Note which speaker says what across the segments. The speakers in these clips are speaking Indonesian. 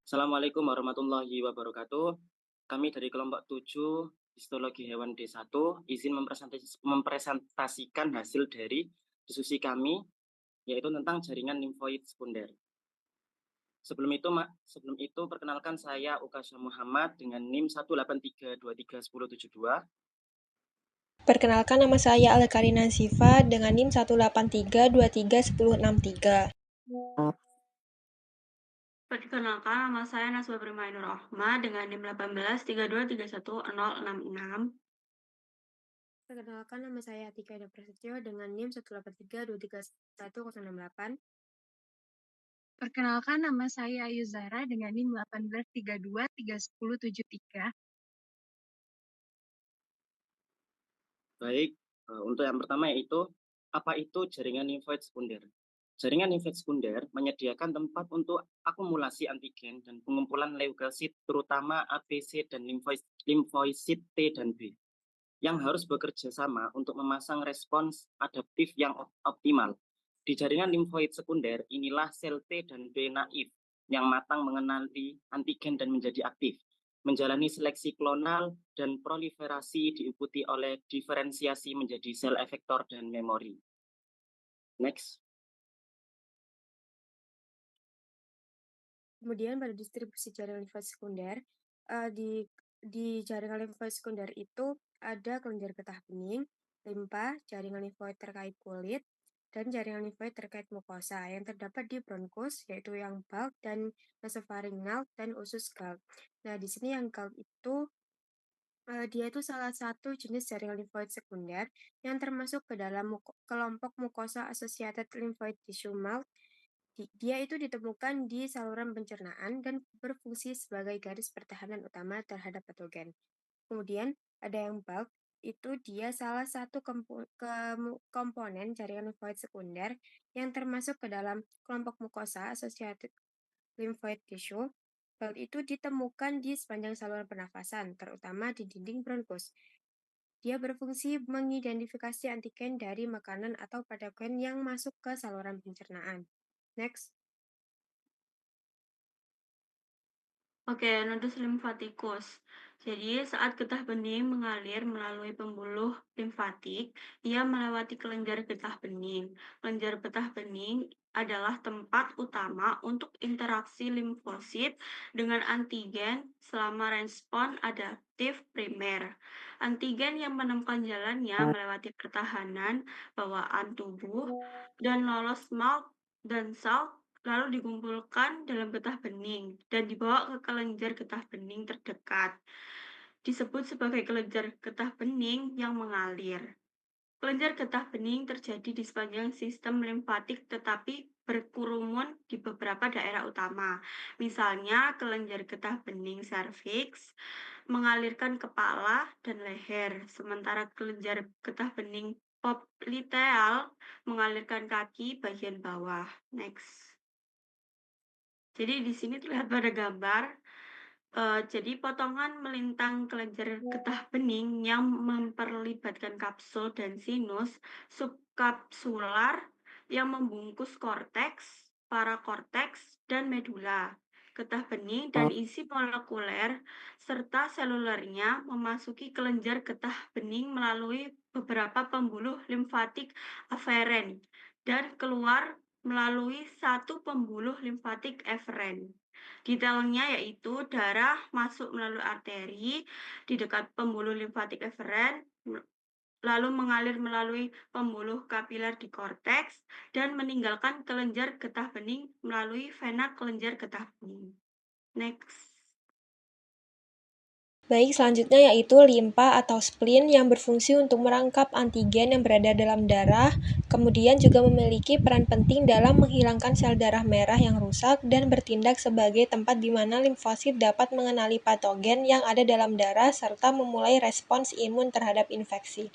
Speaker 1: Assalamualaikum warahmatullahi wabarakatuh. Kami dari kelompok 7 Histologi Hewan D1 izin mempresentasikan hasil dari diskusi kami, yaitu tentang jaringan limfoid sekunder. Sebelum itu perkenalkan saya Ukasha Muhammad dengan NIM 183231072.
Speaker 2: Perkenalkan, nama saya Al-Karina Ziva dengan NIM 183231063.
Speaker 3: Perkenalkan, nama saya Naswa Bermainur Rahma dengan NIM 1832313066.
Speaker 4: Perkenalkan, nama saya Atika Ida Prasetyo dengan NIM 183231068.
Speaker 5: Perkenalkan, nama saya Ayu Zahra dengan NIM 183231073.
Speaker 1: Baik, untuk yang pertama yaitu apa itu jaringan limfoid sekunder? Jaringan limfoid sekunder menyediakan tempat untuk akumulasi antigen dan pengumpulan leukosit terutama ABC dan limfosit T dan B yang harus bekerja sama untuk memasang respons adaptif yang optimal. Di jaringan limfoid sekunder inilah sel T dan B naif yang matang mengenali antigen dan menjadi aktif, menjalani seleksi klonal dan proliferasi diikuti oleh diferensiasi menjadi sel efektor dan memori. Next.
Speaker 4: Kemudian pada distribusi jaringan limfoid sekunder, di jaringan limfoid sekunder itu ada kelenjar getah bening, limpa, jaringan limfoid terkait kulit, dan jaringan limfoid terkait mukosa yang terdapat di bronkus, yaitu yang bulk dan nasofaringal dan usus galk. Nah, di sini yang galk itu dia itu salah satu jenis jaringan limfoid sekunder yang termasuk ke dalam kelompok mukosa associated lymphoid tissue mouth. Dia itu ditemukan di saluran pencernaan dan berfungsi sebagai garis pertahanan utama terhadap patogen. Kemudian ada yang bulk, itu dia salah satu komponen jaringan limfoid sekunder yang termasuk ke dalam kelompok mukosa associated lymphoid tissue. Bulk itu ditemukan di sepanjang saluran pernafasan, terutama di dinding bronkus. Dia berfungsi mengidentifikasi antigen dari makanan atau patogen yang masuk ke saluran pencernaan. Next.
Speaker 3: Oke, nodus limfatikus. Jadi, saat getah bening mengalir melalui pembuluh limfatik, ia melewati kelenjar getah bening. Kelenjar getah bening adalah tempat utama untuk interaksi limfosit dengan antigen selama respon adaptif primer. Antigen yang menemukan jalannya melewati pertahanan bawaan tubuh dan lolos MALT dan SALT lalu dikumpulkan dalam getah bening dan dibawa ke kelenjar getah bening terdekat. Disebut sebagai kelenjar getah bening yang mengalir. Kelenjar getah bening terjadi di sepanjang sistem limfatik tetapi berkerumun di beberapa daerah utama. Misalnya kelenjar getah bening serviks mengalirkan kepala dan leher, sementara kelenjar getah bening popliteal mengalirkan kaki bagian bawah. Next. Jadi di sini terlihat pada gambar, jadi potongan melintang kelenjar getah bening yang memperlibatkan kapsul dan sinus subkapsular yang membungkus korteks, parakorteks, dan medula. Getah bening dan isi molekuler serta selulernya memasuki kelenjar getah bening melalui beberapa pembuluh limfatik aferen dan keluar melalui satu pembuluh limfatik eferen. Detailnya yaitu darah masuk melalui arteri di dekat pembuluh limfatik eferen, lalu mengalir melalui pembuluh kapiler di korteks, dan meninggalkan kelenjar getah bening melalui vena kelenjar getah bening. Next.
Speaker 2: Baik, selanjutnya yaitu limpa atau spleen yang berfungsi untuk merangkap antigen yang berada dalam darah, kemudian juga memiliki peran penting dalam menghilangkan sel darah merah yang rusak dan bertindak sebagai tempat di mana limfosit dapat mengenali patogen yang ada dalam darah serta memulai respons imun terhadap infeksi.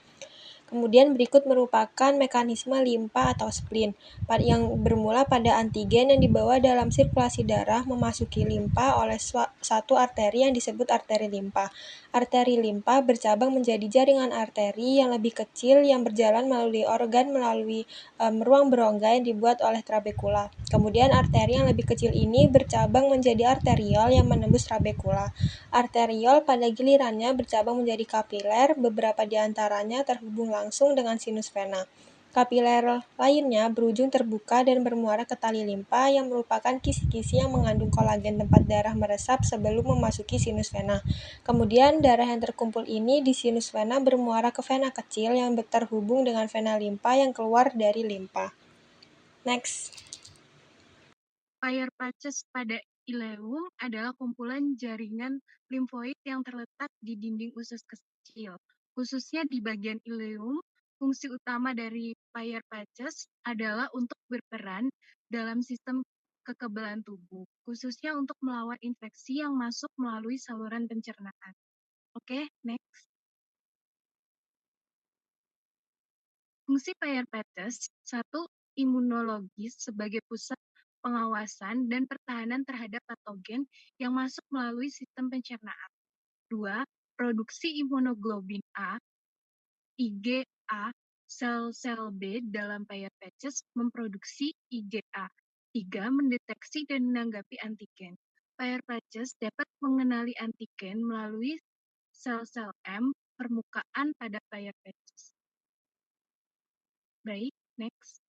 Speaker 2: Kemudian berikut merupakan mekanisme limpa atau spleen yang bermula pada antigen yang dibawa dalam sirkulasi darah memasuki limpa oleh satu arteri yang disebut arteri limpa. Arteri limpa bercabang menjadi jaringan arteri yang lebih kecil yang berjalan melalui organ melalui ruang berongga yang dibuat oleh trabekula. Kemudian arteri yang lebih kecil ini bercabang menjadi arteriol yang menembus trabekula. Arteriol pada gilirannya bercabang menjadi kapiler, beberapa di antaranya terhubung langsung dengan sinus vena. Kapiler lainnya berujung terbuka dan bermuara ke tali limpa yang merupakan kisi-kisi yang mengandung kolagen tempat darah meresap sebelum memasuki sinus vena. Kemudian darah yang terkumpul ini di sinus vena bermuara ke vena kecil yang terhubung dengan vena limpa yang keluar dari limpa. Next.
Speaker 5: Paired patches pada ileum adalah kumpulan jaringan limfoid yang terletak di dinding usus kecil. Khususnya di bagian ileum, fungsi utama dari paired patches adalah untuk berperan dalam sistem kekebalan tubuh, khususnya untuk melawan infeksi yang masuk melalui saluran pencernaan. Oke, next. Fungsi paired patches, 1. Imunologis sebagai pusat pengawasan dan pertahanan terhadap patogen yang masuk melalui sistem pencernaan. 2. Produksi imunoglobulin A, IgA, sel-sel B dalam paired patches memproduksi IgA. 3. Mendeteksi dan menanggapi antigen. Paired patches dapat mengenali antigen melalui sel-sel M permukaan pada paired patches. Baik, next.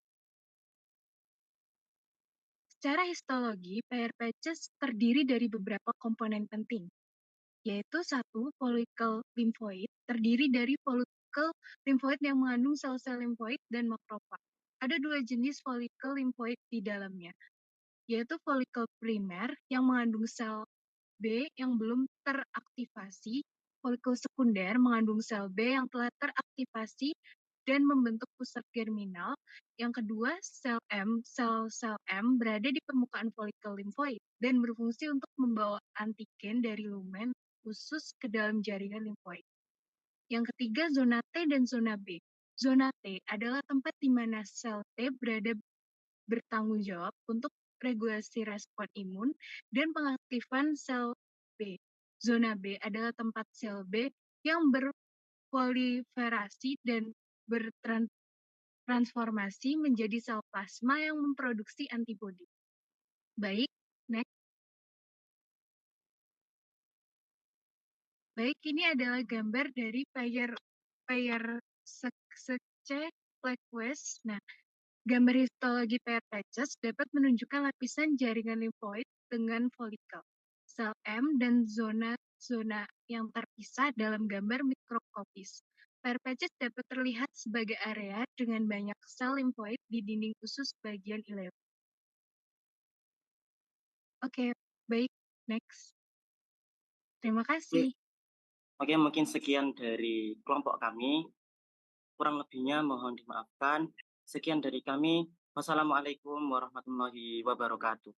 Speaker 5: Secara histologi, paired patches terdiri dari beberapa komponen penting, yaitu 1. Folikel limfoid, terdiri dari folikel limfoid yang mengandung sel-sel limfoid dan makrofag. Ada 2 jenis folikel limfoid di dalamnya, yaitu folikel primer yang mengandung sel B yang belum teraktivasi, folikel sekunder mengandung sel B yang telah teraktivasi dan membentuk pusat germinal. Yang kedua, sel-sel M berada di permukaan folikel limfoid dan berfungsi untuk membawa antigen dari lumen usus ke dalam jaringan limfoid. Yang ketiga, zona T dan zona B. Zona T adalah tempat di mana sel T berada bertanggung jawab untuk regulasi respon imun dan pengaktifan sel B. Zona B adalah tempat sel B yang berproliferasi dan bertransformasi menjadi sel plasma yang memproduksi antibodi. Baik, next. Baik, ini adalah gambar dari paired Plequez. Nah, gambar histologi paired patches dapat menunjukkan lapisan jaringan limfoid dengan folikel, sel M, dan zona-zona yang terpisah dalam gambar mikroskopis. Paired patches dapat terlihat sebagai area dengan banyak sel limfoid di dinding usus bagian ileum. Oke, baik, next. Terima kasih.
Speaker 1: Oke, mungkin sekian dari kelompok kami. Kurang lebihnya mohon dimaafkan. Sekian dari kami. Wassalamualaikum warahmatullahi wabarakatuh.